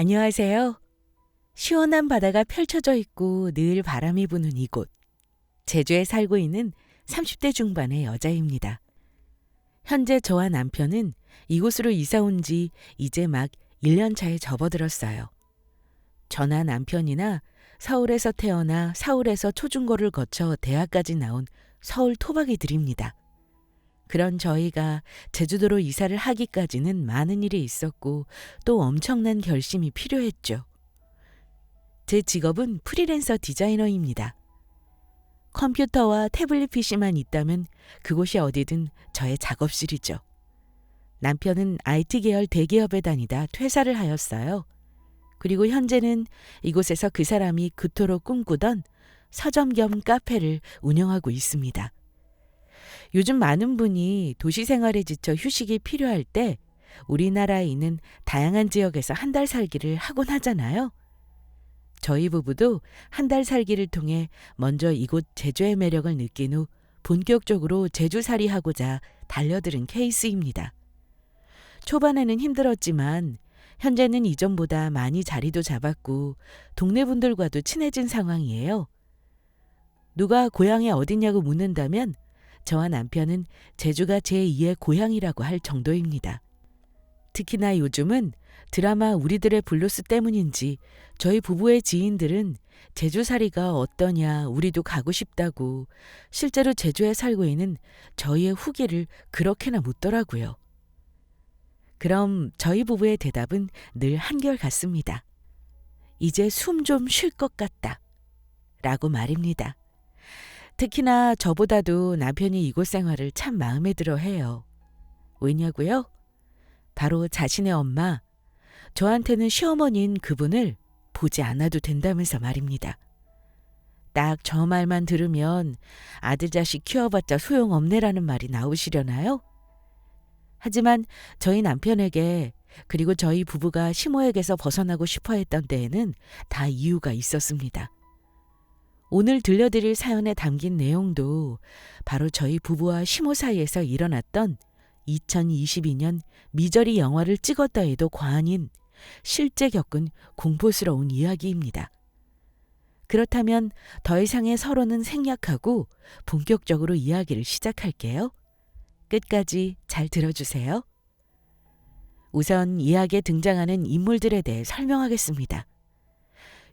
안녕하세요. 시원한 바다가 펼쳐져 있고 늘 바람이 부는 이곳. 제주에 살고 있는 30대 중반의 여자입니다. 현재 저와 남편은 이곳으로 이사 온 지 이제 막 1년 차에 접어들었어요. 저나 남편이나 서울에서 태어나 서울에서 초중고를 거쳐 대학까지 나온 서울 토박이들입니다. 그런 저희가 제주도로 이사를 하기까지는 많은 일이 있었고 또 엄청난 결심이 필요했죠. 제 직업은 프리랜서 디자이너입니다. 컴퓨터와 태블릿 PC만 있다면 그곳이 어디든 저의 작업실이죠. 남편은 IT 계열 대기업에 다니다 퇴사를 하였어요. 그리고 현재는 이곳에서 그 사람이 그토록 꿈꾸던 서점 겸 카페를 운영하고 있습니다. 요즘 많은 분이 도시 생활에 지쳐 휴식이 필요할 때 우리나라에 있는 다양한 지역에서 한 달 살기를 하곤 하잖아요. 저희 부부도 한 달 살기를 통해 먼저 이곳 제주의 매력을 느낀 후 본격적으로 제주살이 하고자 달려들은 케이스입니다. 초반에는 힘들었지만 현재는 이전보다 많이 자리도 잡았고 동네 분들과도 친해진 상황이에요. 누가 고향이 어디냐고 묻는다면 저와 남편은 제주가 제2의 고향이라고 할 정도입니다. 특히나 요즘은 드라마 우리들의 블루스 때문인지 저희 부부의 지인들은 제주살이가 어떠냐 우리도 가고 싶다고 실제로 제주에 살고 있는 저희의 후기를 그렇게나 묻더라고요. 그럼 저희 부부의 대답은 늘 한결같습니다. 이제 숨 좀 쉴 것 같다 라고 말입니다. 특히나 저보다도 남편이 이곳 생활을 참 마음에 들어 해요. 왜냐고요? 바로 자신의 엄마, 저한테는 시어머니인 그분을 보지 않아도 된다면서 말입니다. 딱 저 말만 들으면 아들 자식 키워봤자 소용없네라는 말이 나오시려나요? 하지만 저희 남편에게 그리고 저희 부부가 시모에게서 벗어나고 싶어 했던 때에는 다 이유가 있었습니다. 오늘 들려드릴 사연에 담긴 내용도 바로 저희 부부와 시모 사이에서 일어났던 2022년 미저리 영화를 찍었다 해도 과언인 실제 겪은 공포스러운 이야기입니다. 그렇다면 더 이상의 서로는 생략하고 본격적으로 이야기를 시작할게요. 끝까지 잘 들어주세요. 우선 이야기에 등장하는 인물들에 대해 설명하겠습니다.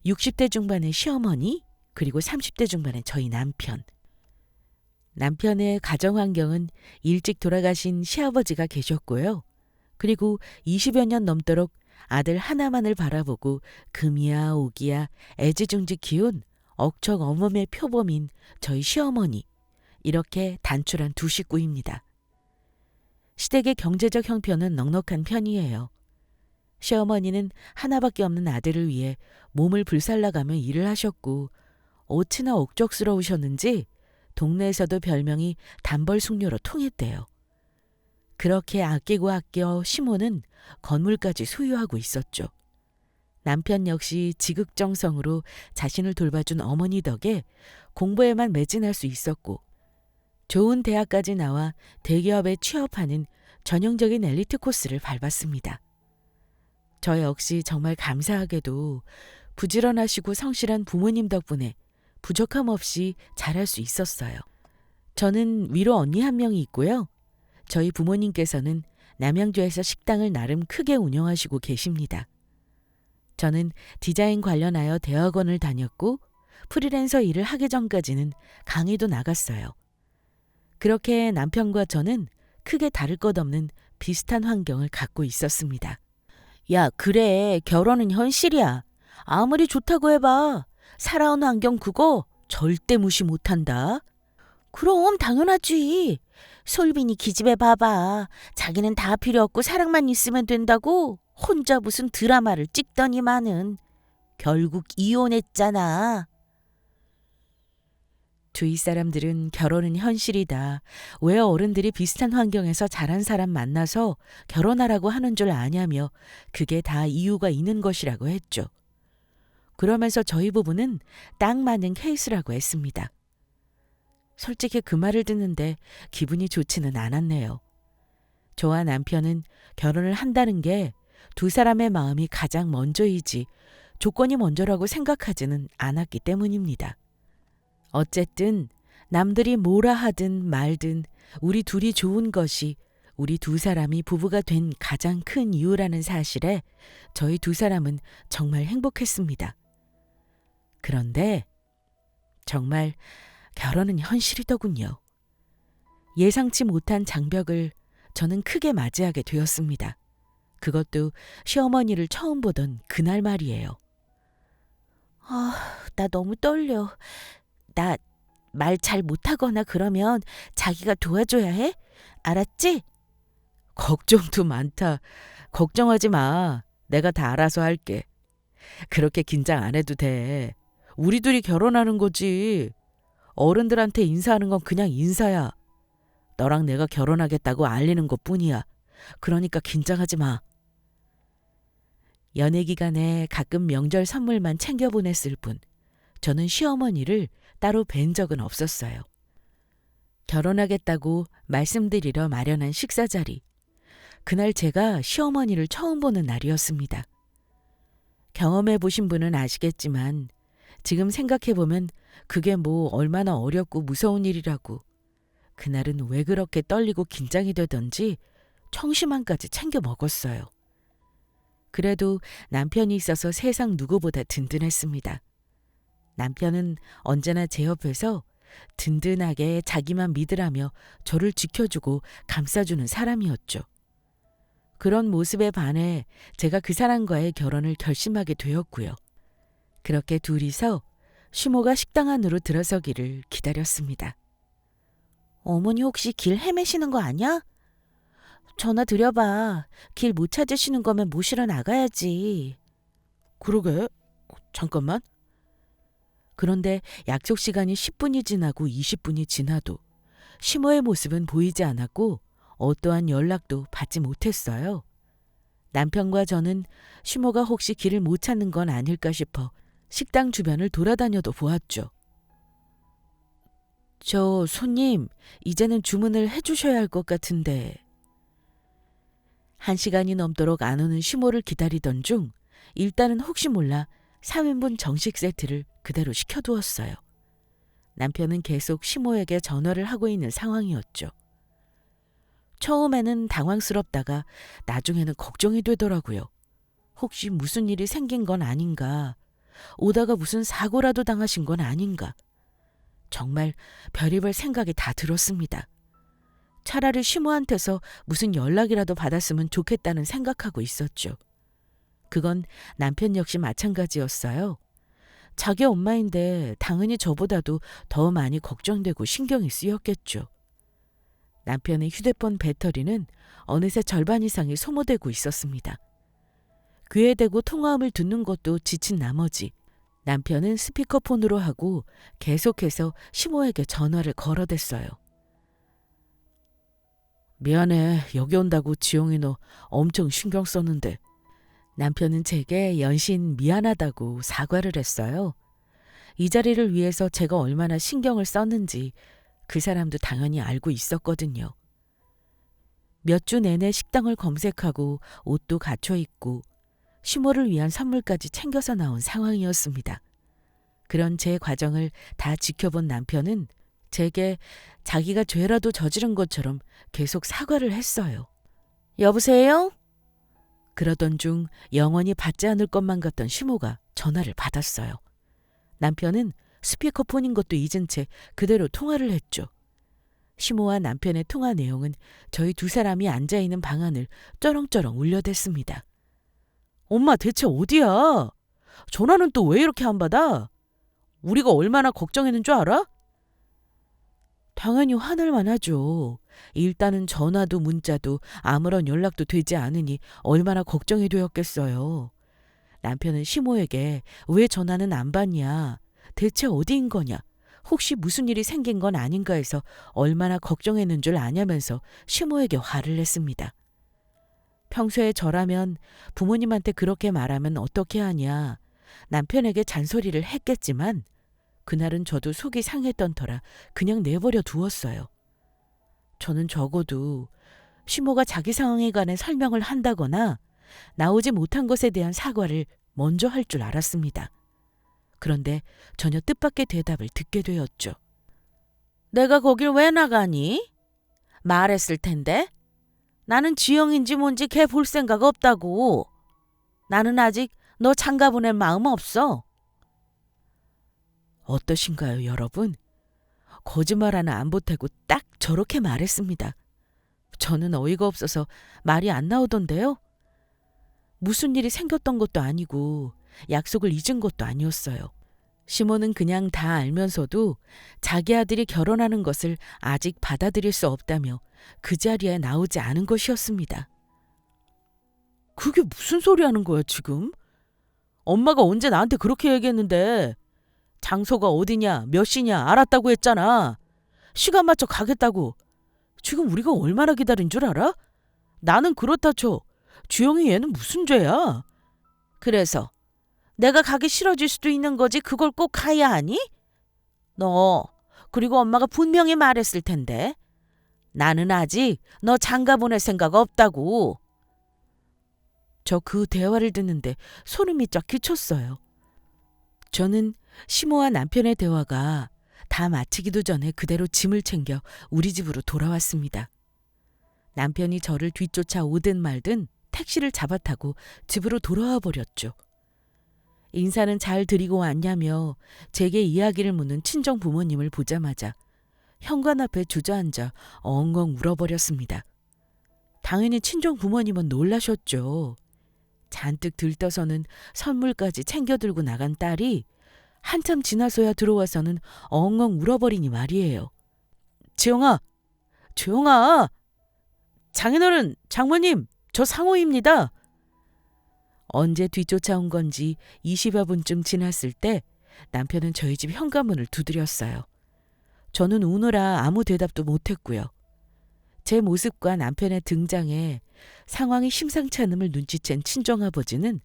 60대 중반의 시어머니, 그리고 30대 중반의 저희 남편. 남편의 가정 환경은 일찍 돌아가신 시아버지가 계셨고요. 그리고 20여 년 넘도록 아들 하나만을 바라보고 금이야 오기야 애지중지 키운 억척 어멈의 표범인 저희 시어머니. 이렇게 단출한 두 식구입니다. 시댁의 경제적 형편은 넉넉한 편이에요. 시어머니는 하나밖에 없는 아들을 위해 몸을 불살라가며 일을 하셨고 어찌나 억척스러우셨는지 동네에서도 별명이 단벌숙녀로 통했대요. 그렇게 아끼고 아껴 시모는 건물까지 소유하고 있었죠. 남편 역시 지극정성으로 자신을 돌봐준 어머니 덕에 공부에만 매진할 수 있었고 좋은 대학까지 나와 대기업에 취업하는 전형적인 엘리트 코스를 밟았습니다. 저 역시 정말 감사하게도 부지런하시고 성실한 부모님 덕분에 부족함 없이 잘할 수 있었어요. 저는 위로 언니 한 명이 있고요. 저희 부모님께서는 남양주에서 식당을 나름 크게 운영하시고 계십니다. 저는 디자인 관련하여 대학원을 다녔고 프리랜서 일을 하기 전까지는 강의도 나갔어요. 그렇게 남편과 저는 크게 다를 것 없는 비슷한 환경을 갖고 있었습니다. 야, 그래. 결혼은 현실이야. 아무리 좋다고 해봐. 살아온 환경 그거 절대 무시 못한다. 그럼 당연하지. 솔빈이 기집애 봐봐. 자기는 다 필요 없고 사랑만 있으면 된다고 혼자 무슨 드라마를 찍더니만은. 결국 이혼했잖아. 주위 사람들은 결혼은 현실이다. 왜 어른들이 비슷한 환경에서 자란 사람 만나서 결혼하라고 하는 줄 아냐며 그게 다 이유가 있는 것이라고 했죠. 그러면서 저희 부부는 딱 맞는 케이스라고 했습니다. 솔직히 그 말을 듣는데 기분이 좋지는 않았네요. 저와 남편은 결혼을 한다는 게 두 사람의 마음이 가장 먼저이지 조건이 먼저라고 생각하지는 않았기 때문입니다. 어쨌든 남들이 뭐라 하든 말든 우리 둘이 좋은 것이 우리 두 사람이 부부가 된 가장 큰 이유라는 사실에 저희 두 사람은 정말 행복했습니다. 그런데 정말 결혼은 현실이더군요. 예상치 못한 장벽을 저는 크게 맞이하게 되었습니다. 그것도 시어머니를 처음 보던 그날 말이에요. 나 너무 떨려. 나 말 잘 못하거나 그러면 자기가 도와줘야 해? 알았지? 걱정도 많다. 걱정하지 마. 내가 다 알아서 할게. 그렇게 긴장 안 해도 돼. 우리 둘이 결혼하는 거지. 어른들한테 인사하는 건 그냥 인사야. 너랑 내가 결혼하겠다고 알리는 것뿐이야. 그러니까 긴장하지 마. 연애 기간에 가끔 명절 선물만 챙겨 보냈을 뿐 저는 시어머니를 따로 뵌 적은 없었어요. 결혼하겠다고 말씀드리러 마련한 식사 자리. 그날 제가 시어머니를 처음 보는 날이었습니다. 경험해 보신 분은 아시겠지만 지금 생각해보면 그게 뭐 얼마나 어렵고 무서운 일이라고. 그날은 왜 그렇게 떨리고 긴장이 되던지 청심환까지 챙겨 먹었어요. 그래도 남편이 있어서 세상 누구보다 든든했습니다. 남편은 언제나 제 옆에서 든든하게 자기만 믿으라며 저를 지켜주고 감싸주는 사람이었죠. 그런 모습에 반해 제가 그 사람과의 결혼을 결심하게 되었고요. 그렇게 둘이서 시모가 식당 안으로 들어서기를 기다렸습니다. 어머니 혹시 길 헤매시는 거 아니야? 전화 드려봐. 길 못 찾으시는 거면 모시러 나가야지. 그러게. 잠깐만. 그런데 약속 시간이 10분이 지나고 20분이 지나도 시모의 모습은 보이지 않았고 어떠한 연락도 받지 못했어요. 남편과 저는 시모가 혹시 길을 못 찾는 건 아닐까 싶어 식당 주변을 돌아다녀도 보았죠. 저 손님, 이제는 주문을 해주셔야 할 것 같은데. 1시간이 넘도록 안 오는 시모를 기다리던 중 일단은 혹시 몰라 3인분 정식 세트를 그대로 시켜두었어요. 남편은 계속 시모에게 전화를 하고 있는 상황이었죠. 처음에는 당황스럽다가 나중에는 걱정이 되더라고요. 혹시 무슨 일이 생긴 건 아닌가? 오다가 무슨 사고라도 당하신 건 아닌가? 정말 별의별 생각이 다 들었습니다. 차라리 시모한테서 무슨 연락이라도 받았으면 좋겠다는 생각하고 있었죠. 그건 남편 역시 마찬가지였어요. 자기 엄마인데 당연히 저보다도 더 많이 걱정되고 신경이 쓰였겠죠. 남편의 휴대폰 배터리는 어느새 절반 이상이 소모되고 있었습니다. 귀에 대고 통화음을 듣는 것도 지친 나머지 남편은 스피커폰으로 하고 계속해서 시모에게 전화를 걸어댔어요. 미안해. 여기 온다고 지용이 너 엄청 신경 썼는데. 남편은 제게 연신 미안하다고 사과를 했어요. 이 자리를 위해서 제가 얼마나 신경을 썼는지 그 사람도 당연히 알고 있었거든요. 몇 주 내내 식당을 검색하고 옷도 갖춰 입고 시모를 위한 선물까지 챙겨서 나온 상황이었습니다. 그런 제 과정을 다 지켜본 남편은 제게 자기가 죄라도 저지른 것처럼 계속 사과를 했어요. 여보세요? 그러던 중 영원히 받지 않을 것만 같던 시모가 전화를 받았어요. 남편은 스피커폰인 것도 잊은 채 그대로 통화를 했죠. 시모와 남편의 통화 내용은 저희 두 사람이 앉아있는 방 안을 쩌렁쩌렁 울려댔습니다. 엄마 대체 어디야? 전화는 또 왜 이렇게 안 받아? 우리가 얼마나 걱정했는 줄 알아? 당연히 화낼만 하죠. 일단은 전화도 문자도 아무런 연락도 되지 않으니 얼마나 걱정이 되었겠어요. 남편은 시모에게 왜 전화는 안 받냐? 대체 어디인 거냐? 혹시 무슨 일이 생긴 건 아닌가 해서 얼마나 걱정했는 줄 아냐면서 시모에게 화를 냈습니다. 평소에 저라면 부모님한테 그렇게 말하면 어떻게 하냐? 남편에게 잔소리를 했겠지만 그날은 저도 속이 상했던 터라 그냥 내버려 두었어요. 저는 적어도 시모가 자기 상황에 관해 설명을 한다거나 나오지 못한 것에 대한 사과를 먼저 할 줄 알았습니다. 그런데 전혀 뜻밖의 대답을 듣게 되었죠. 내가 거길 왜 나가니? 말했을 텐데. 나는 지영인지 뭔지 걔 볼 생각 없다고. 나는 아직 너 장가 보낼 마음 없어. 어떠신가요, 여러분? 거짓말 하나 안 보태고 딱 저렇게 말했습니다. 저는 어이가 없어서 말이 안 나오던데요. 무슨 일이 생겼던 것도 아니고 약속을 잊은 것도 아니었어요. 시몬은 그냥 다 알면서도 자기 아들이 결혼하는 것을 아직 받아들일 수 없다며 그 자리에 나오지 않은 것이었습니다. 그게 무슨 소리 하는 거야 지금? 엄마가 언제 나한테 그렇게 얘기했는데. 장소가 어디냐 몇 시냐 알았다고 했잖아. 시간 맞춰 가겠다고. 지금 우리가 얼마나 기다린 줄 알아? 나는 그렇다 쳐. 주영이 얘는 무슨 죄야? 그래서 내가 가기 싫어질 수도 있는 거지 그걸 꼭 가야 하니? 너 그리고 엄마가 분명히 말했을 텐데. 나는 아직 너 장가 보낼 생각 없다고. 저 그 대화를 듣는데 소름이 쫙 끼쳤어요. 저는 시모와 남편의 대화가 다 마치기도 전에 그대로 짐을 챙겨 우리 집으로 돌아왔습니다. 남편이 저를 뒤쫓아 오든 말든 택시를 잡아타고 집으로 돌아와 버렸죠. 인사는 잘 드리고 왔냐며 제게 이야기를 묻는 친정 부모님을 보자마자 현관 앞에 주저앉아 엉엉 울어버렸습니다. 당연히 친정 부모님은 놀라셨죠. 잔뜩 들떠서는 선물까지 챙겨 들고 나간 딸이 한참 지나서야 들어와서는 엉엉 울어버리니 말이에요. 지영아, 조영아. 장인어른, 장모님, 저 상호입니다. 언제 뒤쫓아온 건지 20여 분쯤 지났을 때 남편은 저희 집 현관문을 두드렸어요. 저는 우느라 아무 대답도 못했고요. 제 모습과 남편의 등장에 상황이 심상치 않음을 눈치챈 친정아버지는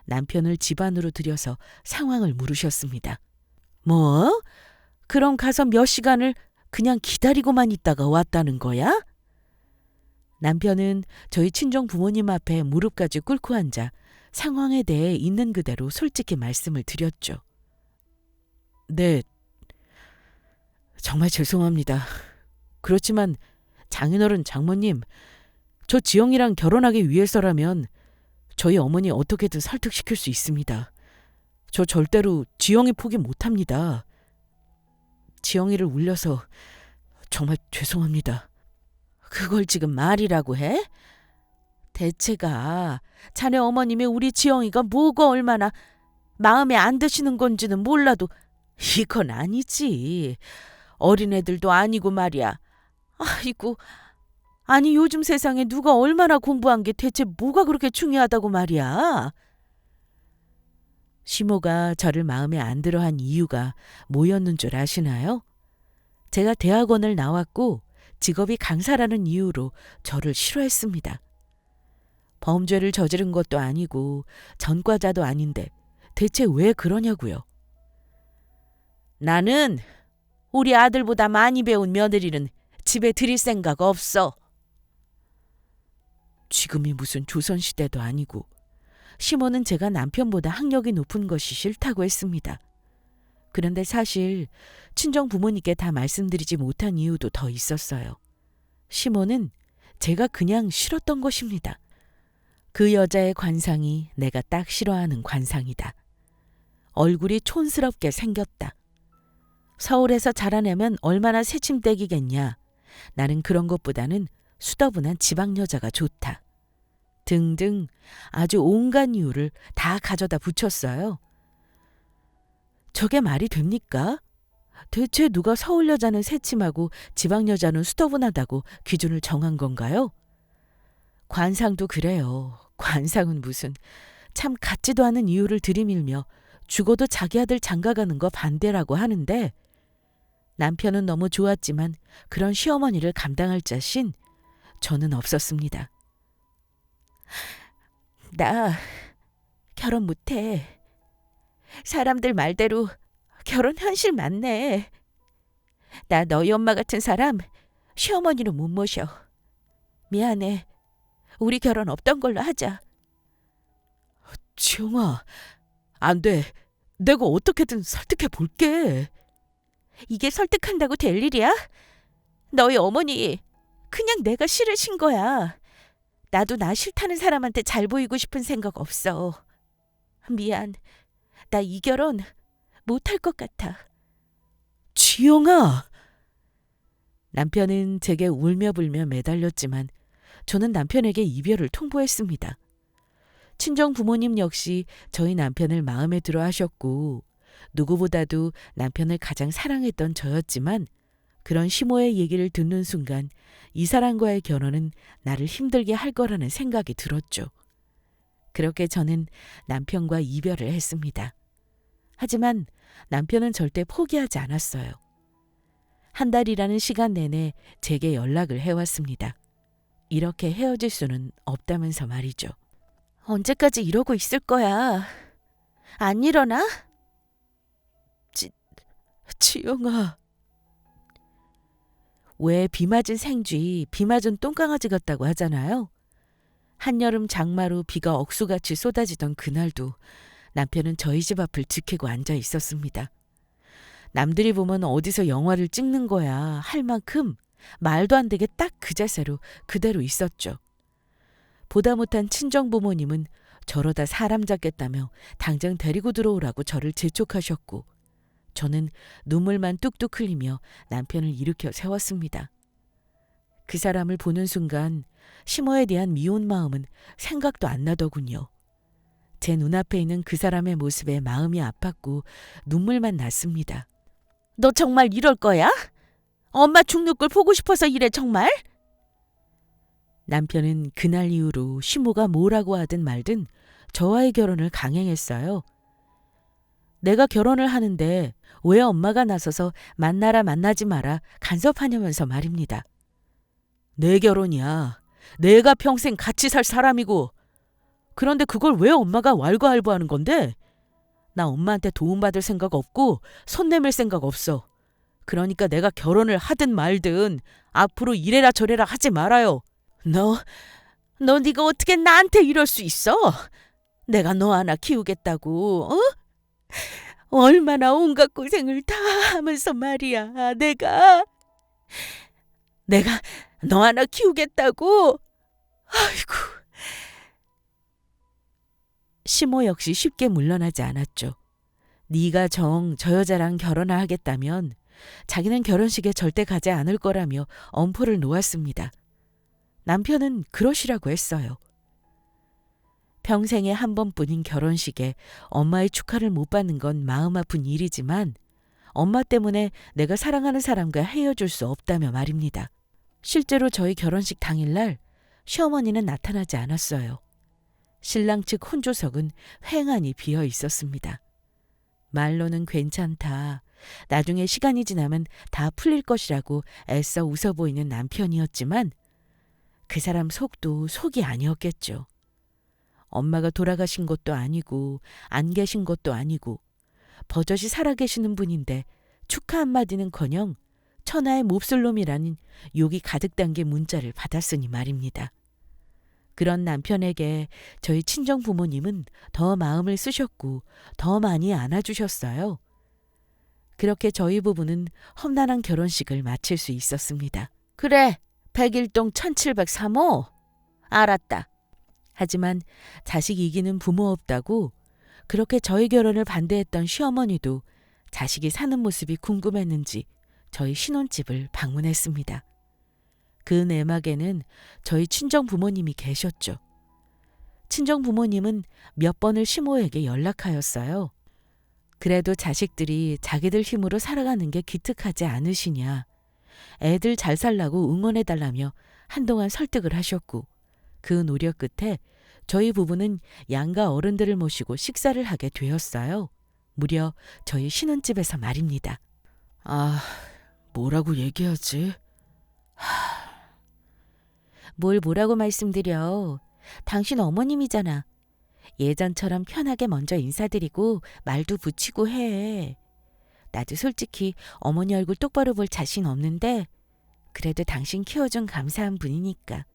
남편을 집 안으로 들여서 상황을 물으셨습니다. 뭐? 그럼 가서 몇 시간을 그냥 기다리고만 있다가 왔다는 거야? 남편은 저희 친정 부모님 앞에 무릎까지 꿇고 앉아 상황에 대해 있는 그대로 솔직히 말씀을 드렸죠. 네, 정말 죄송합니다. 그렇지만 장인어른, 장모님, 저 지영이랑 결혼하기 위해서라면 저희 어머니 어떻게든 설득시킬 수 있습니다. 저 절대로 지영이 포기 못합니다. 지영이를 울려서 정말 죄송합니다. 그걸 지금 말이라고 해? 대체가 자네 어머님이 우리 지영이가 뭐가 얼마나 마음에 안 드시는 건지는 몰라도 이건 아니지. 어린애들도 아니고 말이야. 아이고, 아니 요즘 세상에 누가 얼마나 공부한 게 대체 뭐가 그렇게 중요하다고 말이야. 시모가 저를 마음에 안 들어한 이유가 뭐였는 줄 아시나요? 제가 대학원을 나왔고 직업이 강사라는 이유로 저를 싫어했습니다. 범죄를 저지른 것도 아니고 전과자도 아닌데 대체 왜 그러냐고요. 나는 우리 아들보다 많이 배운 며느리는 집에 들일 생각 없어. 지금이 무슨 조선시대도 아니고 시모는 제가 남편보다 학력이 높은 것이 싫다고 했습니다. 그런데 사실 친정 부모님께 다 말씀드리지 못한 이유도 더 있었어요. 시모는 제가 그냥 싫었던 것입니다. 그 여자의 관상이 내가 딱 싫어하는 관상이다. 얼굴이 촌스럽게 생겼다. 서울에서 자라내면 얼마나 새침대기겠냐. 나는 그런 것보다는 수더분한 지방 여자가 좋다. 등등 아주 온갖 이유를 다 가져다 붙였어요. 저게 말이 됩니까? 대체 누가 서울 여자는 새침하고 지방 여자는 수더분하다고 기준을 정한 건가요? 관상도 그래요. 관상은 무슨. 참 같지도 않은 이유를 들이밀며 죽어도 자기 아들 장가가는 거 반대라고 하는데 남편은 너무 좋았지만 그런 시어머니를 감당할 자신 저는 없었습니다. 나 결혼 못해. 사람들 말대로 결혼 현실 맞네. 나 너희 엄마 같은 사람 시어머니로 못 모셔. 미안해. 우리 결혼 없던 걸로 하자. 지영아, 안 돼. 내가 어떻게든 설득해 볼게. 이게 설득한다고 될 일이야? 너희 어머니 그냥 내가 싫으신 거야. 나도 나 싫다는 사람한테 잘 보이고 싶은 생각 없어. 미안. 나 이 결혼 못할 것 같아. 지영아! 남편은 제게 울며 불며 매달렸지만 저는 남편에게 이별을 통보했습니다. 친정 부모님 역시 저희 남편을 마음에 들어 하셨고 누구보다도 남편을 가장 사랑했던 저였지만 그런 시모의 얘기를 듣는 순간 이 사람과의 결혼은 나를 힘들게 할 거라는 생각이 들었죠. 그렇게 저는 남편과 이별을 했습니다. 하지만 남편은 절대 포기하지 않았어요. 한 달이라는 시간 내내 제게 연락을 해왔습니다. 이렇게 헤어질 수는 없다면서 말이죠. 언제까지 이러고 있을 거야? 안 일어나? 지영아. 왜 비 맞은 생쥐, 비 맞은 똥강아지 같다고 하잖아요. 한여름 장마로 비가 억수같이 쏟아지던 그날도 남편은 저희 집 앞을 지키고 앉아 있었습니다. 남들이 보면 어디서 영화를 찍는 거야 할 만큼 말도 안 되게 딱 그 자세로 그대로 있었죠. 보다 못한 친정 부모님은 저러다 사람 잡겠다며 당장 데리고 들어오라고 저를 재촉하셨고 저는 눈물만 뚝뚝 흘리며 남편을 일으켜 세웠습니다. 그 사람을 보는 순간 시모에 대한 미운 마음은 생각도 안 나더군요. 제 눈앞에 있는 그 사람의 모습에 마음이 아팠고 눈물만 났습니다. 너 정말 이럴 거야? 엄마 죽는 걸 보고 싶어서 이래 정말? 남편은 그날 이후로 시모가 뭐라고 하든 말든 저와의 결혼을 강행했어요. 내가 결혼을 하는데 왜 엄마가 나서서 만나라 만나지 마라 간섭하냐면서 말입니다. 내 결혼이야. 내가 평생 같이 살 사람이고 그런데 그걸 왜 엄마가 왈가왈부하는 건데? 나 엄마한테 도움받을 생각 없고 손 내밀 생각 없어. 그러니까 내가 결혼을 하든 말든 앞으로 이래라 저래라 하지 말아요. 너 네가 어떻게 나한테 이럴 수 있어? 내가 너 하나 키우겠다고, 어? 얼마나 온갖 고생을 다 하면서 말이야. 내가 너 하나 키우겠다고? 아이고. 시모 역시 쉽게 물러나지 않았죠. 네가 저 여자랑 결혼을 하겠다면 자기는 결혼식에 절대 가지 않을 거라며 엄포를 놓았습니다. 남편은 그러시라고 했어요. 평생에 한 번뿐인 결혼식에 엄마의 축하를 못 받는 건 마음 아픈 일이지만 엄마 때문에 내가 사랑하는 사람과 헤어질 수 없다며 말입니다. 실제로 저희 결혼식 당일날 시어머니는 나타나지 않았어요. 신랑 측 혼조석은 휑하니 비어 있었습니다. 말로는 괜찮다. 나중에 시간이 지나면 다 풀릴 것이라고 애써 웃어 보이는 남편이었지만 그 사람 속도 속이 아니었겠죠. 엄마가 돌아가신 것도 아니고 안 계신 것도 아니고 버젓이 살아계시는 분인데 축하 한마디는커녕 천하의 몹쓸놈이라는 욕이 가득 담긴 문자를 받았으니 말입니다. 그런 남편에게 저희 친정 부모님은 더 마음을 쓰셨고 더 많이 안아주셨어요. 그렇게 저희 부부는 험난한 결혼식을 마칠 수 있었습니다. 그래, 101동 1703호. 알았다. 하지만 자식 이기는 부모 없다고 그렇게 저희 결혼을 반대했던 시어머니도 자식이 사는 모습이 궁금했는지 저희 신혼집을 방문했습니다. 그 내막에는 저희 친정 부모님이 계셨죠. 친정 부모님은 몇 번을 시모에게 연락하였어요. 그래도 자식들이 자기들 힘으로 살아가는 게 기특하지 않으시냐. 애들 잘 살라고 응원해달라며 한동안 설득을 하셨고 그 노력 끝에 저희 부부는 양가 어른들을 모시고 식사를 하게 되었어요. 무려 저희 신혼집에서 말입니다. 뭐라고 얘기하지? 뭘 뭐라고 말씀드려. 당신 어머님이잖아. 예전처럼 편하게 먼저 인사드리고 말도 붙이고 해. 나도 솔직히 어머니 얼굴 똑바로 볼 자신 없는데 그래도 당신 키워준 감사한 분이니까.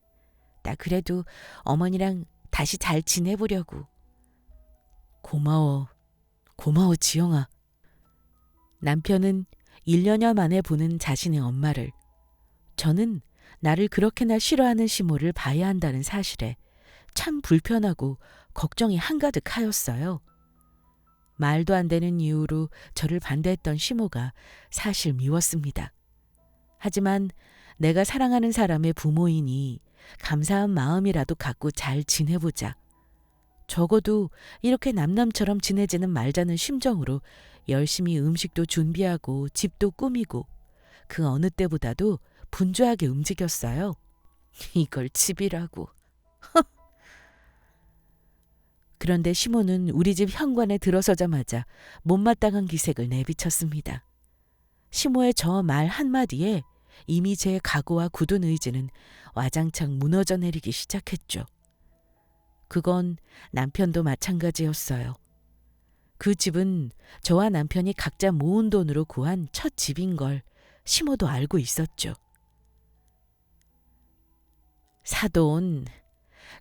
나 그래도 어머니랑 다시 잘 지내보려고. 고마워. 고마워, 지영아. 남편은 1년여 만에 보는 자신의 엄마를, 저는 나를 그렇게나 싫어하는 시모를 봐야 한다는 사실에 참 불편하고 걱정이 한가득 하였어요. 말도 안 되는 이유로 저를 반대했던 시모가 사실 미웠습니다. 하지만 내가 사랑하는 사람의 부모이니 감사한 마음이라도 갖고 잘 지내보자. 적어도 이렇게 남남처럼 지내지는 말자는 심정으로 열심히 음식도 준비하고 집도 꾸미고 그 어느 때보다도 분주하게 움직였어요. 이걸 집이라고. 그런데 시모는 우리 집 현관에 들어서자마자 못마땅한 기색을 내비쳤습니다. 시모의 저 말 한마디에 이미 제 각오와 굳은 의지는 와장창 무너져 내리기 시작했죠. 그건 남편도 마찬가지였어요. 그 집은 저와 남편이 각자 모은 돈으로 구한 첫 집인 걸 시모도 알고 있었죠. 사돈,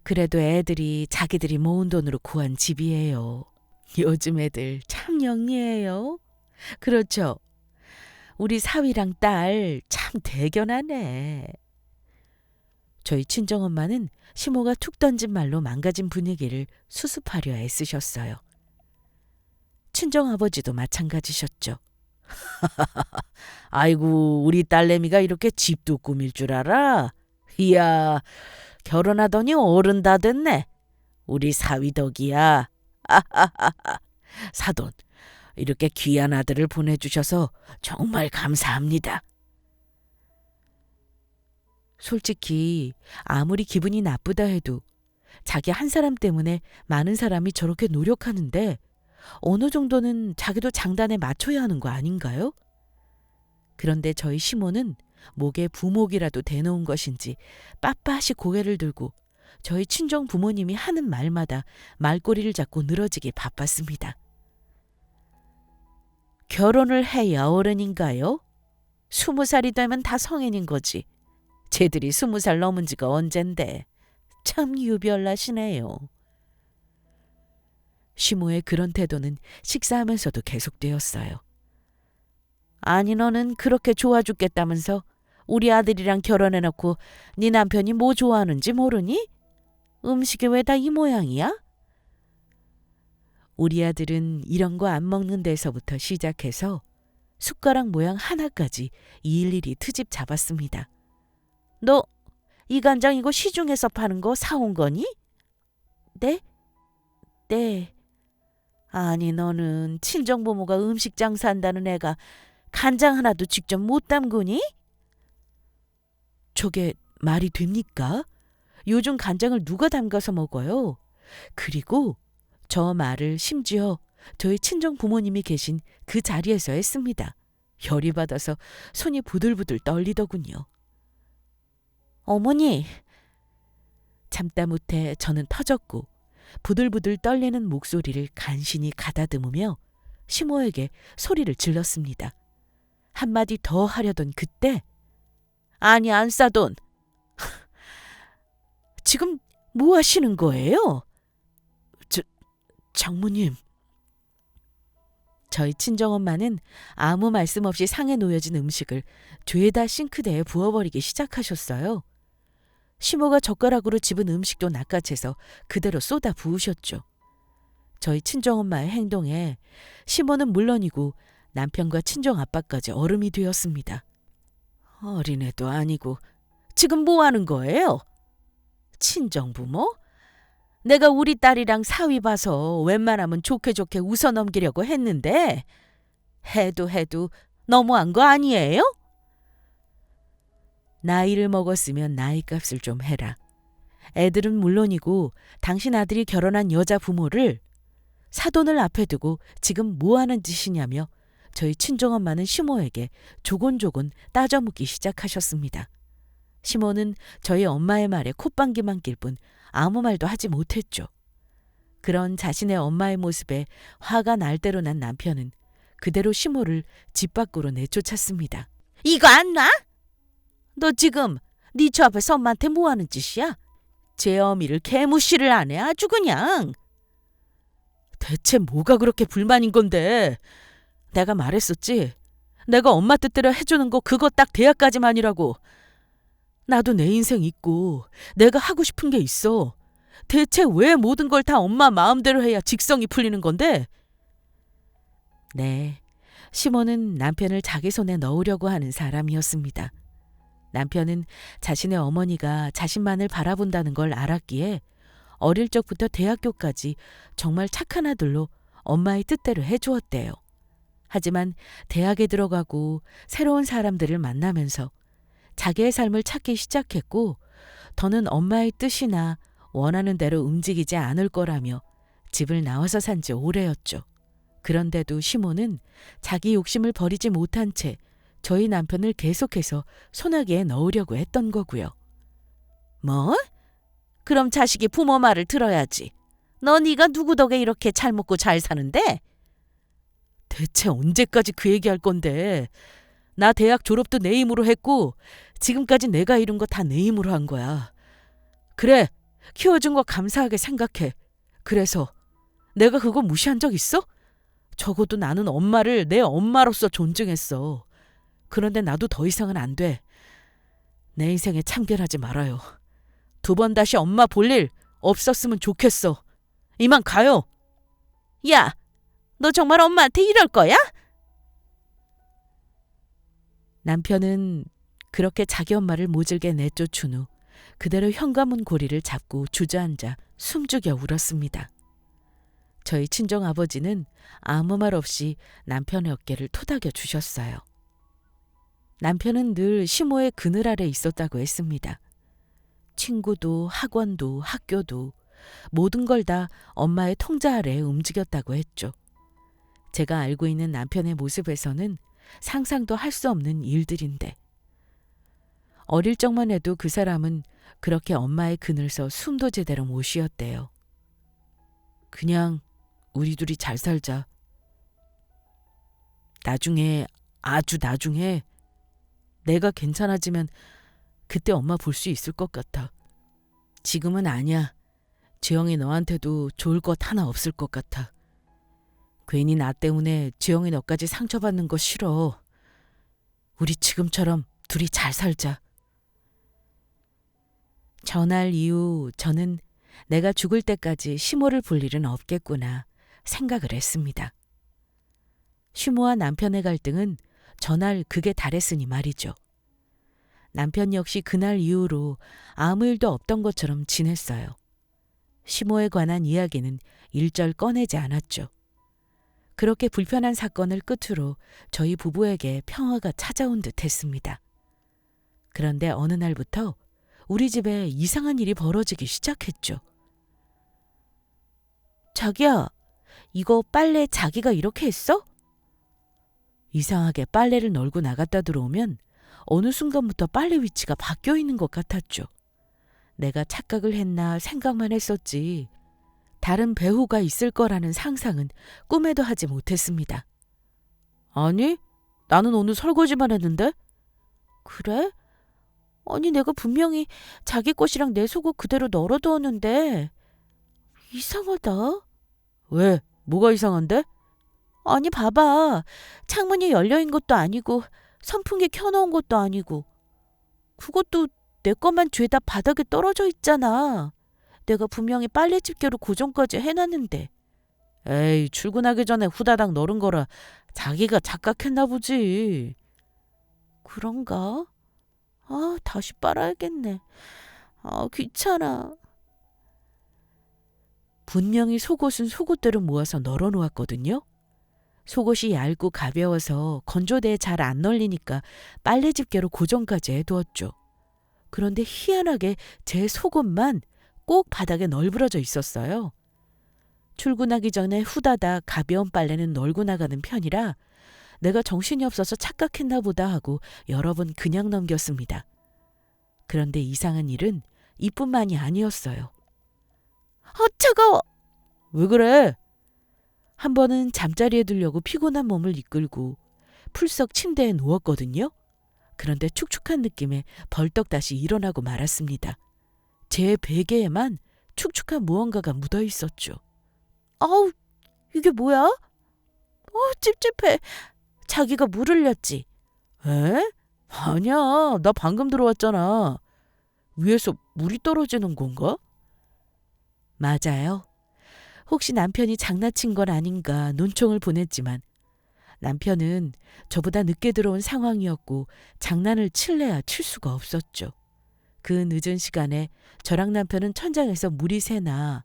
그래도 애들이 자기들이 모은 돈으로 구한 집이에요. 요즘 애들 참 영리해요. 그렇죠? 우리 사위랑 딸 참 대견하네. 저희 친정엄마는 시모가 툭 던진 말로 망가진 분위기를 수습하려 애쓰셨어요. 친정아버지도 마찬가지셨죠. 아이고, 우리 딸내미가 이렇게 집도 꾸밀 줄 알아? 이야, 결혼하더니 어른 다 됐네. 우리 사위 덕이야. 사돈, 이렇게 귀한 아들을 보내주셔서 정말 감사합니다. 솔직히 아무리 기분이 나쁘다 해도 자기 한 사람 때문에 많은 사람이 저렇게 노력하는데 어느 정도는 자기도 장단에 맞춰야 하는 거 아닌가요? 그런데 저희 시모는 목에 부목이라도 대놓은 것인지 빳빳이 고개를 들고 저희 친정 부모님이 하는 말마다 말꼬리를 잡고 늘어지기 바빴습니다. 결혼을 해야 어른인가요? 20살이 되면 다 성인인 거지. 쟤들이 20살 넘은 지가 언젠데. 참 유별나시네요. 시모의 그런 태도는 식사하면서도 계속되었어요. 아니, 너는 그렇게 좋아 죽겠다면서 우리 아들이랑 결혼해놓고 네 남편이 뭐 좋아하는지 모르니? 음식이 왜 다 이 모양이야? 우리 아들은 이런 거 안 먹는 데서부터 시작해서 숟가락 모양 하나까지 일일이 트집 잡았습니다. 너 이 간장 이거 시중에서 파는 거 사온 거니? 네? 네. 아니, 너는 친정부모가 음식 장사한다는 애가 간장 하나도 직접 못 담그니? 저게 말이 됩니까? 요즘 간장을 누가 담가서 먹어요? 그리고 저 말을 심지어 저희 친정 부모님이 계신 그 자리에서 했습니다. 열이 받아서 손이 부들부들 떨리더군요. 어머니! 참다 못해 저는 터졌고 부들부들 떨리는 목소리를 간신히 가다듬으며 시모에게 소리를 질렀습니다. 한마디 더 하려던 그때 아니, 안사돈! 지금 뭐 하시는 거예요? 장모님. 저희 친정엄마는 아무 말씀 없이 상에 놓여진 음식을 죄다 싱크대에 부어버리기 시작하셨어요. 시모가 젓가락으로 집은 음식도 낚아채서 그대로 쏟아 부으셨죠. 저희 친정엄마의 행동에 시모는 물론이고 남편과 친정아빠까지 얼음이 되었습니다. 어린애도 아니고 지금 뭐 하는 거예요? 친정부모? 내가 우리 딸이랑 사위 봐서 웬만하면 좋게 좋게 웃어넘기려고 했는데 해도 너무한 거 아니에요? 나이를 먹었으면 나이값을 좀 해라. 애들은 물론이고 당신 아들이 결혼한 여자 부모를 사돈을 앞에 두고 지금 뭐하는 짓이냐며 저희 친정엄마는 시모에게 조곤조곤 따져묻기 시작하셨습니다. 시모는 저희 엄마의 말에 콧방귀만 낄 뿐 아무 말도 하지 못했죠. 그런 자신의 엄마의 모습에 화가 날 대로 난 남편은 그대로 시모를 집 밖으로 내쫓았습니다. 이거 안 놔? 너 지금 네 저 앞에서 엄마한테 뭐하는 짓이야? 제 어미를 개무시를 안 해 아주 그냥. 대체 뭐가 그렇게 불만인 건데? 내가 말했었지. 내가 엄마 뜻대로 해주는 거 그거 딱 대학까지만이라고. 나도 내 인생 있고 내가 하고 싶은 게 있어. 대체 왜 모든 걸 다 엄마 마음대로 해야 직성이 풀리는 건데? 네, 시몬은 남편을 자기 손에 넣으려고 하는 사람이었습니다. 남편은 자신의 어머니가 자신만을 바라본다는 걸 알았기에 어릴 적부터 대학교까지 정말 착한 아들로 엄마의 뜻대로 해주었대요. 하지만 대학에 들어가고 새로운 사람들을 만나면서 자기의 삶을 찾기 시작했고 더는 엄마의 뜻이나 원하는 대로 움직이지 않을 거라며 집을 나와서 산 지 오래였죠. 그런데도 시몬은 자기 욕심을 버리지 못한 채 저희 남편을 계속해서 소나기에 넣으려고 했던 거고요. 뭐? 그럼 자식이 부모 말을 들어야지. 너 네가 누구 덕에 이렇게 잘 먹고 잘 사는데? 대체 언제까지 그 얘기할 건데? 나 대학 졸업도 내 힘으로 했고 지금까지 내가 이룬 거 다 내 힘으로 한 거야. 그래, 키워준 거 감사하게 생각해. 그래서 내가 그거 무시한 적 있어? 적어도 나는 엄마를 내 엄마로서 존중했어. 그런데 나도 더 이상은 안 돼. 내 인생에 참견하지 말아요. 2번 다시 엄마 볼 일 없었으면 좋겠어. 이만 가요. 야, 너 정말 엄마한테 이럴 거야? 남편은 그렇게 자기 엄마를 모질게 내쫓은 후 그대로 현관문 고리를 잡고 주저앉아 숨죽여 울었습니다. 저희 친정아버지는 아무 말 없이 남편의 어깨를 토닥여 주셨어요. 남편은 늘 시모의 그늘 아래 있었다고 했습니다. 친구도 학원도 학교도 모든 걸 다 엄마의 통제 아래 움직였다고 했죠. 제가 알고 있는 남편의 모습에서는 상상도 할 수 없는 일들인데 어릴 적만 해도 그 사람은 그렇게 엄마의 그늘서 숨도 제대로 못 쉬었대요. 그냥 우리 둘이 잘 살자. 나중에, 아주 나중에 내가 괜찮아지면 그때 엄마 볼 수 있을 것 같아. 지금은 아니야. 지영이 너한테도 좋을 것 하나 없을 것 같아. 괜히 나 때문에 지영이 너까지 상처받는 거 싫어. 우리 지금처럼 둘이 잘 살자. 전날 이후 저는 내가 죽을 때까지 시모를 볼 일은 없겠구나 생각을 했습니다. 시모와 남편의 갈등은 전날 극에 달했으니 말이죠. 남편 역시 그날 이후로 아무 일도 없던 것처럼 지냈어요. 시모에 관한 이야기는 일절 꺼내지 않았죠. 그렇게 불편한 사건을 끝으로 저희 부부에게 평화가 찾아온 듯 했습니다. 그런데 어느 날부터 우리 집에 이상한 일이 벌어지기 시작했죠. 자기야, 이거 빨래 자기가 이렇게 했어? 이상하게 빨래를 널고 나갔다 들어오면 어느 순간부터 빨래 위치가 바뀌어 있는 것 같았죠. 내가 착각을 했나 생각만 했었지 다른 배우가 있을 거라는 상상은 꿈에도 하지 못했습니다. 아니, 나는 오늘 설거지만 했는데? 그래? 아니, 내가 분명히 자기 것이랑 내 속옷 그대로 널어두었는데 이상하다. 왜? 뭐가 이상한데? 아니, 봐봐. 창문이 열려있는 것도 아니고 선풍기 켜놓은 것도 아니고 그것도 내 것만 죄다 바닥에 떨어져 있잖아. 내가 분명히 빨래집게로 고정까지 해놨는데. 에이, 출근하기 전에 후다닥 널은 거라 자기가 착각했나 보지. 그런가? 아, 다시 빨아야겠네. 아, 귀찮아. 분명히 속옷은 속옷대로 모아서 널어놓았거든요. 속옷이 얇고 가벼워서 건조대에 잘 안 널리니까 빨래집게로 고정까지 해두었죠. 그런데 희한하게 제 속옷만 꼭 바닥에 널브러져 있었어요. 출근하기 전에 후다닥 가벼운 빨래는 널고 나가는 편이라 내가 정신이 없어서 착각했나 보다 하고 여러 번 그냥 넘겼습니다. 그런데 이상한 일은 이뿐만이 아니었어요. 차가워! 왜 그래? 한 번은 잠자리에 들려고 피곤한 몸을 이끌고 풀썩 침대에 누웠거든요. 그런데 축축한 느낌에 벌떡 다시 일어나고 말았습니다. 제 베개에만 축축한 무언가가 묻어 있었죠. 아우, 이게 뭐야? 찝찝해. 자기가 물 흘렸지? 에? 아니야. 나 방금 들어왔잖아. 위에서 물이 떨어지는 건가? 맞아요. 혹시 남편이 장난친 건 아닌가 논청을 보냈지만 남편은 저보다 늦게 들어온 상황이었고 장난을 칠래야 칠 수가 없었죠. 그 늦은 시간에 저랑 남편은 천장에서 물이 새나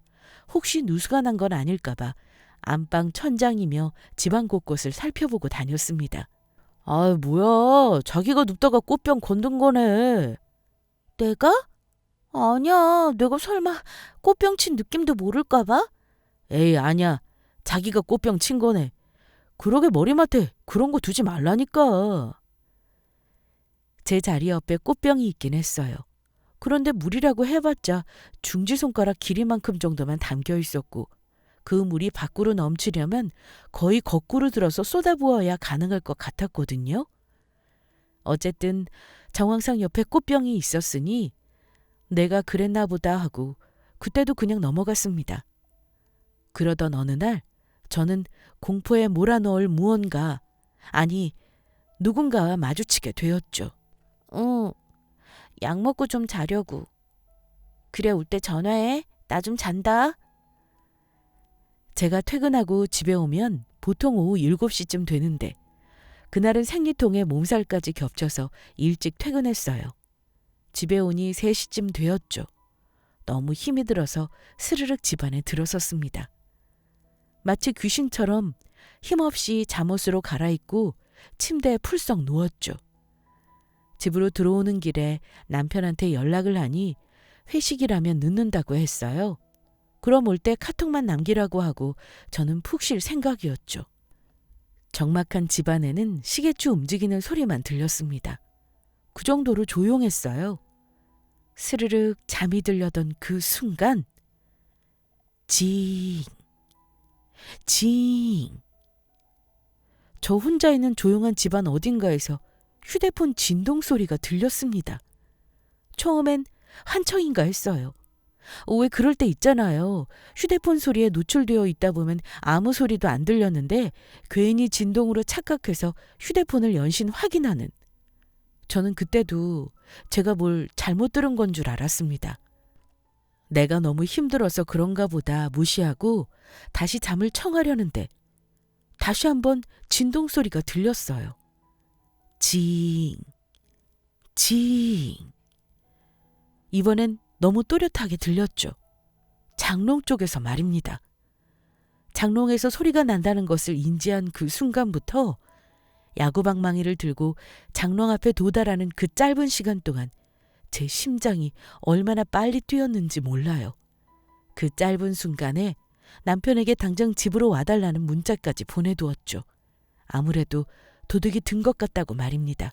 혹시 누수가 난 건 아닐까 봐 안방 천장이며 집안 곳곳을 살펴보고 다녔습니다. 아, 뭐야. 자기가 눕다가 꽃병 건든 거네. 내가? 아니야. 내가 설마 꽃병 친 느낌도 모를까 봐? 에이, 아니야. 자기가 꽃병 친 거네. 그러게 머리맡에 그런 거 두지 말라니까. 제 자리 옆에 꽃병이 있긴 했어요. 그런데 물이라고 해봤자 중지손가락 길이만큼 정도만 담겨 있었고 그 물이 밖으로 넘치려면 거의 거꾸로 들어서 쏟아부어야 가능할 것 같았거든요. 어쨌든 정황상 옆에 꽃병이 있었으니 내가 그랬나 보다 하고 그때도 그냥 넘어갔습니다. 그러던 어느 날 저는 공포에 몰아넣을 무언가, 아니 누군가와 마주치게 되었죠. 약 먹고 좀 자려고. 그래, 올 때 전화해. 나 좀 잔다. 제가 퇴근하고 집에 오면 보통 오후 7시쯤 되는데 그날은 생리통에 몸살까지 겹쳐서 일찍 퇴근했어요. 집에 오니 3시쯤 되었죠. 너무 힘이 들어서 스르륵 집안에 들어섰습니다. 마치 귀신처럼 힘없이 잠옷으로 갈아입고 침대에 풀썩 누웠죠. 집으로 들어오는 길에 남편한테 연락을 하니 회식이라면 늦는다고 했어요. 그럼 올 때 카톡만 남기라고 하고 저는 푹 쉴 생각이었죠. 적막한 집안에는 시계추 움직이는 소리만 들렸습니다. 그 정도로 조용했어요. 스르륵 잠이 들려던 그 순간 징, 징. 저 혼자 있는 조용한 집안 어딘가에서 휴대폰 진동 소리가 들렸습니다. 처음엔 한청인가 했어요. 왜 그럴 때 있잖아요. 휴대폰 소리에 노출되어 있다 보면 아무 소리도 안 들렸는데 괜히 진동으로 착각해서 휴대폰을 연신 확인하는. 저는 그때도 제가 뭘 잘못 들은 건 줄 알았습니다. 내가 너무 힘들어서 그런가 보다 무시하고 다시 잠을 청하려는데 다시 한번 진동 소리가 들렸어요. 징, 징. 이번엔 너무 또렷하게 들렸죠. 장롱 쪽에서 말입니다. 장롱에서 소리가 난다는 것을 인지한 그 순간부터 야구방망이를 들고 장롱 앞에 도달하는 그 짧은 시간 동안 제 심장이 얼마나 빨리 뛰었는지 몰라요. 그 짧은 순간에 남편에게 당장 집으로 와달라는 문자까지 보내두었죠. 아무래도 도둑이 든 것 같다고 말입니다.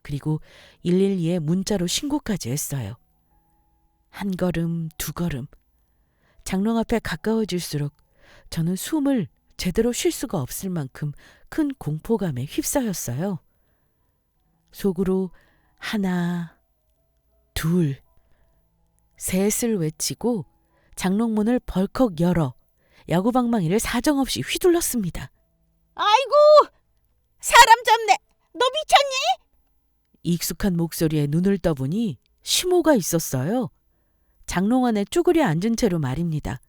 그리고 112에 문자로 신고까지 했어요. 한 걸음, 두 걸음. 장롱 앞에 가까워질수록 저는 숨을 제대로 쉴 수가 없을 만큼 큰 공포감에 휩싸였어요. 속으로 하나, 둘, 셋을 외치고 장롱문을 벌컥 열어 야구방망이를 사정없이 휘둘렀습니다. 아이고! 사람 잡네! 너 미쳤니? 익숙한 목소리에 눈을 떠보니 시모가 있었어요. 장롱 안에 쭈그려 앉은 채로 말입니다.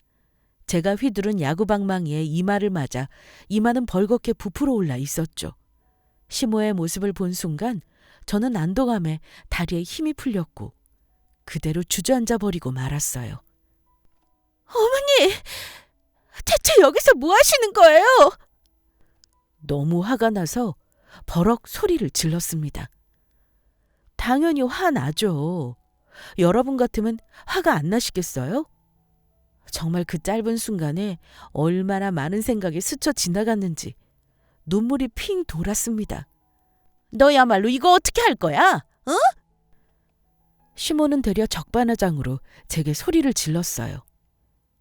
제가 휘두른 야구방망이에 이마를 맞아 이마는 벌겋게 부풀어 올라 있었죠. 시모의 모습을 본 순간 저는 안도감에 다리에 힘이 풀렸고 그대로 주저앉아 버리고 말았어요. 어머니! 대체 여기서 뭐 하시는 거예요? 너무 화가 나서 버럭 소리를 질렀습니다. 당연히 화나죠. 여러분 같으면 화가 안 나시겠어요? 정말 그 짧은 순간에 얼마나 많은 생각이 스쳐 지나갔는지 눈물이 핑 돌았습니다. 너야말로 이거 어떻게 할 거야? 응? 시모는 되려 적반하장으로 제게 소리를 질렀어요.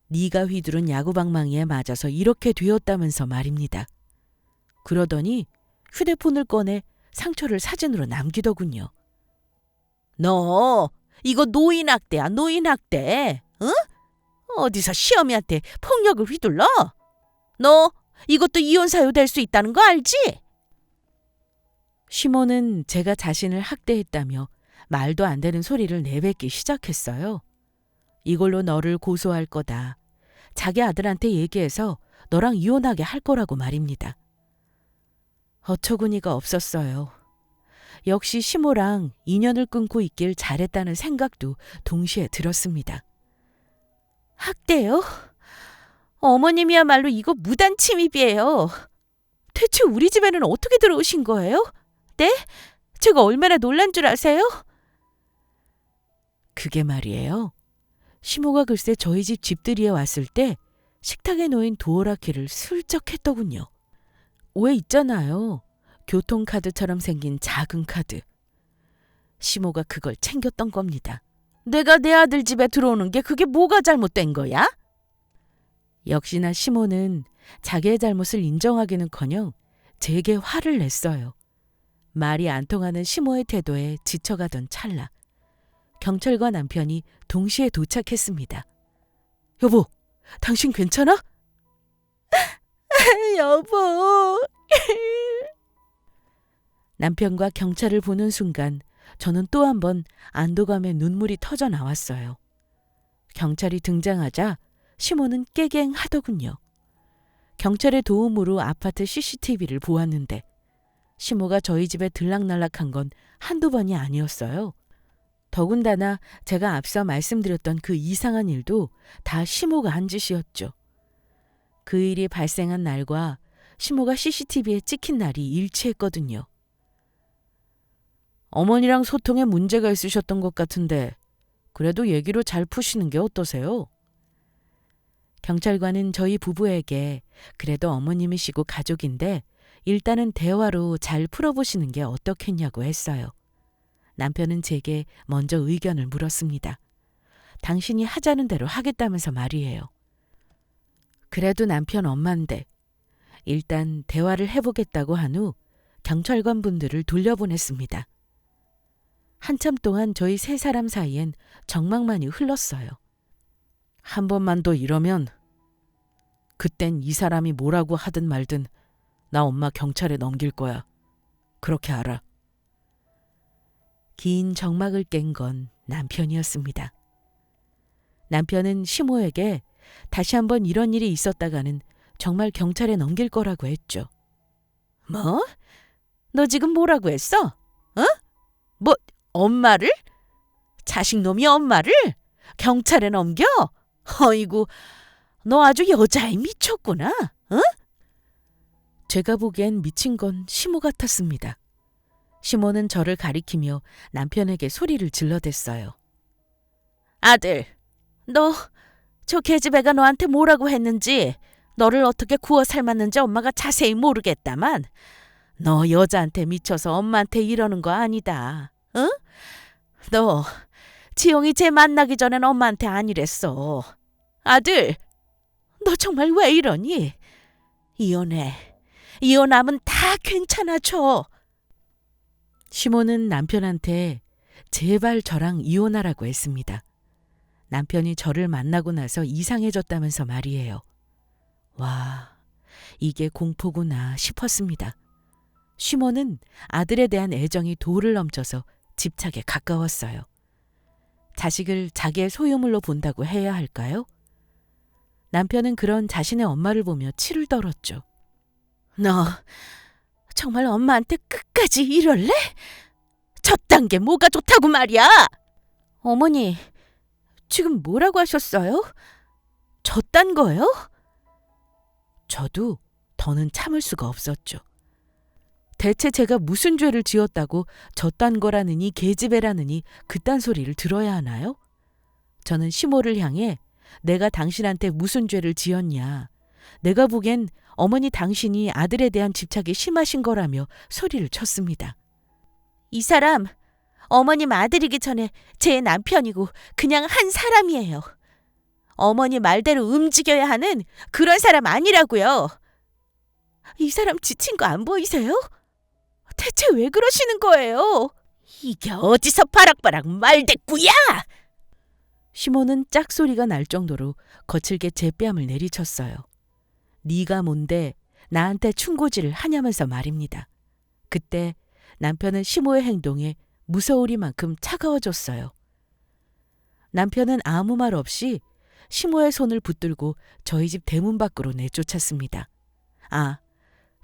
네가 휘두른 야구방망이에 맞아서 이렇게 되었다면서 말입니다. 그러더니 휴대폰을 꺼내 상처를 사진으로 남기더군요. 너 이거 노인학대야, 노인학대. 응? 어디서 시어미한테 폭력을 휘둘러? 너 이것도 이혼 사유 될 수 있다는 거 알지? 시모는 제가 자신을 학대했다며 말도 안 되는 소리를 내뱉기 시작했어요. 이걸로 너를 고소할 거다. 자기 아들한테 얘기해서 너랑 이혼하게 할 거라고 말입니다. 어처구니가 없었어요. 역시 시모랑 인연을 끊고 있길 잘했다는 생각도 동시에 들었습니다. 학대요? 어머님이야말로 이거 무단 침입이에요. 대체 우리 집에는 어떻게 들어오신 거예요? 네? 제가 얼마나 놀란 줄 아세요? 그게 말이에요. 시모가 글쎄 저희 집 집들이에 왔을 때 식탁에 놓인 도어락키를 슬쩍 했더군요. 왜 있잖아요. 교통카드처럼 생긴 작은 카드. 시모가 그걸 챙겼던 겁니다. 내가 내 아들 집에 들어오는 게 그게 뭐가 잘못된 거야? 역시나 시모는 자기의 잘못을 인정하기는커녕 제게 화를 냈어요. 말이 안 통하는 시모의 태도에 지쳐가던 찰나 경찰과 남편이 동시에 도착했습니다. 여보, 당신 괜찮아? 여보. 남편과 경찰을 보는 순간 저는 또 한 번 안도감에 눈물이 터져 나왔어요. 경찰이 등장하자 시모는 깨갱하더군요. 경찰의 도움으로 아파트 CCTV를 보았는데 시모가 저희 집에 들락날락한 건 한두 번이 아니었어요. 더군다나 제가 앞서 말씀드렸던 그 이상한 일도 다 시모가 한 짓이었죠. 그 일이 발생한 날과 시모가 CCTV에 찍힌 날이 일치했거든요. 어머니랑 소통에 문제가 있으셨던 것 같은데 그래도 얘기로 잘 푸시는 게 어떠세요? 경찰관은 저희 부부에게 그래도 어머님이시고 가족인데 일단은 대화로 잘 풀어보시는 게 어떻겠냐고 했어요. 남편은 제게 먼저 의견을 물었습니다. 당신이 하자는 대로 하겠다면서 말이에요. 그래도 남편 엄마인데 일단 대화를 해보겠다고 한 후 경찰관 분들을 돌려보냈습니다. 한참 동안 저희 세 사람 사이엔 정막만이 흘렀어요. 한 번만 더 이러면 그땐 이 사람이 뭐라고 하든 말든 나 엄마 경찰에 넘길 거야. 그렇게 알아. 긴 정막을 깬 건 남편이었습니다. 남편은 시모에게 다시 한번 이런 일이 있었다가는 정말 경찰에 넘길 거라고 했죠. 뭐? 너 지금 뭐라고 했어? 어? 뭐 엄마를? 자식놈이 엄마를? 경찰에 넘겨? 어이구, 너 아주 여자애 미쳤구나. 어? 제가 보기엔 미친 건 시모 같았습니다. 시모는 저를 가리키며 남편에게 소리를 질러댔어요. 아들, 너 저 계집애가 너한테 뭐라고 했는지, 너를 어떻게 구워 삶았는지 엄마가 자세히 모르겠다만 너 여자한테 미쳐서 엄마한테 이러는 거 아니다. 응? 너 지용이 쟤 만나기 전엔 엄마한테 아니랬어. 아들, 너 정말 왜 이러니? 이혼해. 이혼하면 다 괜찮아져. 시모는 남편한테 제발 저랑 이혼하라고 했습니다. 남편이 저를 만나고 나서 이상해졌다면서 말이에요. 와, 이게 공포구나 싶었습니다. 시모는 아들에 대한 애정이 도를 넘쳐서 집착에 가까웠어요. 자식을 자기의 소유물로 본다고 해야 할까요? 남편은 그런 자신의 엄마를 보며 치를 떨었죠. 너 정말 엄마한테 끝까지 이럴래? 저딴 게 뭐가 좋다고 말이야? 어머니, 지금 뭐라고 하셨어요? 저딴 거요? 저도 더는 참을 수가 없었죠. 대체 제가 무슨 죄를 지었다고 저딴 거라느니 계집애라느니 그딴 소리를 들어야 하나요? 저는 시모를 향해 내가 당신한테 무슨 죄를 지었냐. 내가 보기엔 어머니 당신이 아들에 대한 집착이 심하신 거라며 소리를 쳤습니다. 이 사람 어머님 아들이기 전에 제 남편이고 그냥 한 사람이에요. 어머니 말대로 움직여야 하는 그런 사람 아니라고요. 이 사람 지친 거 안 보이세요? 대체 왜 그러시는 거예요? 이게 어디서 바락바락 말대꾸야! 시모는 짝소리가 날 정도로 거칠게 제 뺨을 내리쳤어요. 네가 뭔데 나한테 충고질을 하냐면서 말입니다. 그때 남편은 시모의 행동에 무서우리만큼 차가워졌어요. 남편은 아무 말 없이 시모의 손을 붙들고 저희 집 대문 밖으로 내쫓았습니다.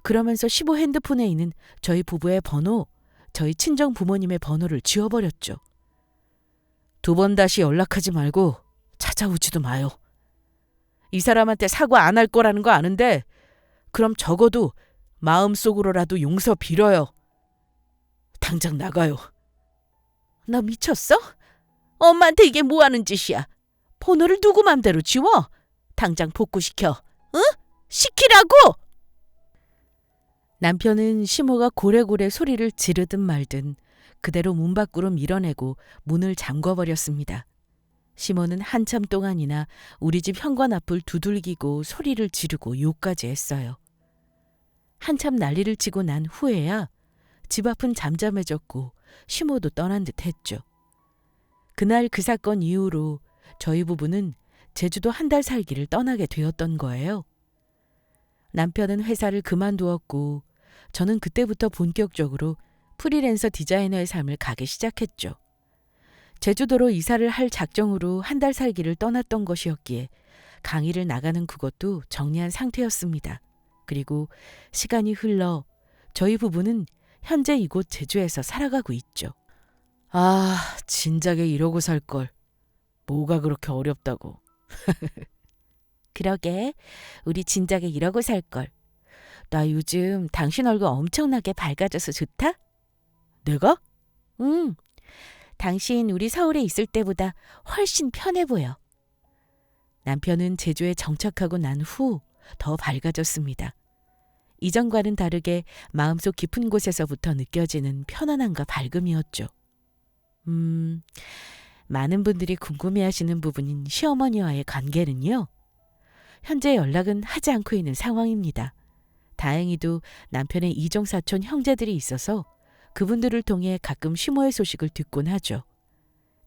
그러면서 시모 핸드폰에 있는 저희 부부의 번호, 저희 친정 부모님의 번호를 지워버렸죠. 2번 다시 연락하지 말고 찾아오지도 마요. 이 사람한테 사과 안 할 거라는 거 아는데 그럼 적어도 마음속으로라도 용서 빌어요. 당장 나가요. 너 미쳤어? 엄마한테 이게 뭐 하는 짓이야? 번호를 누구 맘대로 지워? 당장 복구시켜. 응? 시키라고! 남편은 시모가 고래고래 소리를 지르든 말든 그대로 문 밖으로 밀어내고 문을 잠궈버렸습니다. 시모는 한참 동안이나 우리 집 현관 앞을 두들기고 소리를 지르고 욕까지 했어요. 한참 난리를 치고 난 후에야 집 앞은 잠잠해졌고 시모도 떠난 듯 했죠. 그날 그 사건 이후로 저희 부부는 제주도 1달 살기를 떠나게 되었던 거예요. 남편은 회사를 그만두었고 저는 그때부터 본격적으로 프리랜서 디자이너의 삶을 가기 시작했죠. 제주도로 이사를 할 작정으로 1달 살기를 떠났던 것이었기에 강의를 나가는 그것도 정리한 상태였습니다. 그리고 시간이 흘러 저희 부부는 현재 이곳 제주에서 살아가고 있죠. 진작에 이러고 살걸. 뭐가 그렇게 어렵다고. 그러게, 우리 진작에 이러고 살걸. 나 요즘 당신 얼굴 엄청나게 밝아져서 좋다? 내가? 응. 당신 우리 서울에 있을 때보다 훨씬 편해 보여. 남편은 제주에 정착하고 난 후 더 밝아졌습니다. 이전과는 다르게 마음속 깊은 곳에서부터 느껴지는 편안함과 밝음이었죠. 많은 분들이 궁금해하시는 부분인 시어머니와의 관계는요. 현재 연락은 하지 않고 있는 상황입니다. 다행히도 남편의 이종사촌 형제들이 있어서 그분들을 통해 가끔 시모의 소식을 듣곤 하죠.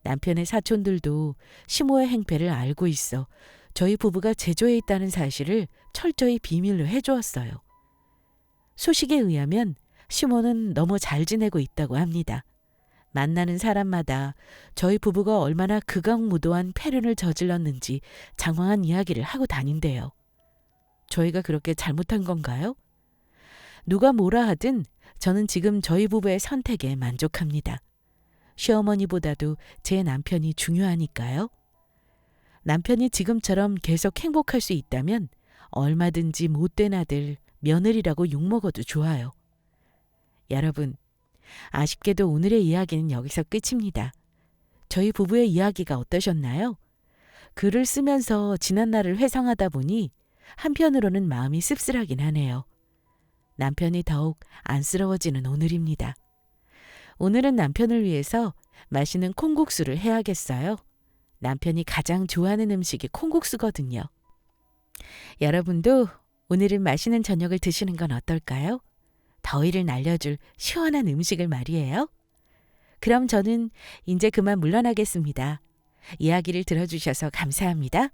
남편의 사촌들도 시모의 행패를 알고 있어 저희 부부가 제주에 있다는 사실을 철저히 비밀로 해주었어요. 소식에 의하면 시모는 너무 잘 지내고 있다고 합니다. 만나는 사람마다 저희 부부가 얼마나 극악무도한 패륜을 저질렀는지 장황한 이야기를 하고 다닌대요. 저희가 그렇게 잘못한 건가요? 누가 뭐라 하든 저는 지금 저희 부부의 선택에 만족합니다. 시어머니보다도 제 남편이 중요하니까요. 남편이 지금처럼 계속 행복할 수 있다면 얼마든지 못된 아들, 며느리라고 욕먹어도 좋아요. 여러분, 아쉽게도 오늘의 이야기는 여기서 끝입니다. 저희 부부의 이야기가 어떠셨나요? 글을 쓰면서 지난 날을 회상하다 보니 한편으로는 마음이 씁쓸하긴 하네요. 남편이 더욱 안쓰러워지는 오늘입니다. 오늘은 남편을 위해서 맛있는 콩국수를 해야겠어요. 남편이 가장 좋아하는 음식이 콩국수거든요. 여러분도 오늘은 맛있는 저녁을 드시는 건 어떨까요? 더위를 날려줄 시원한 음식을 말이에요. 그럼 저는 이제 그만 물러나겠습니다. 이야기를 들어주셔서 감사합니다.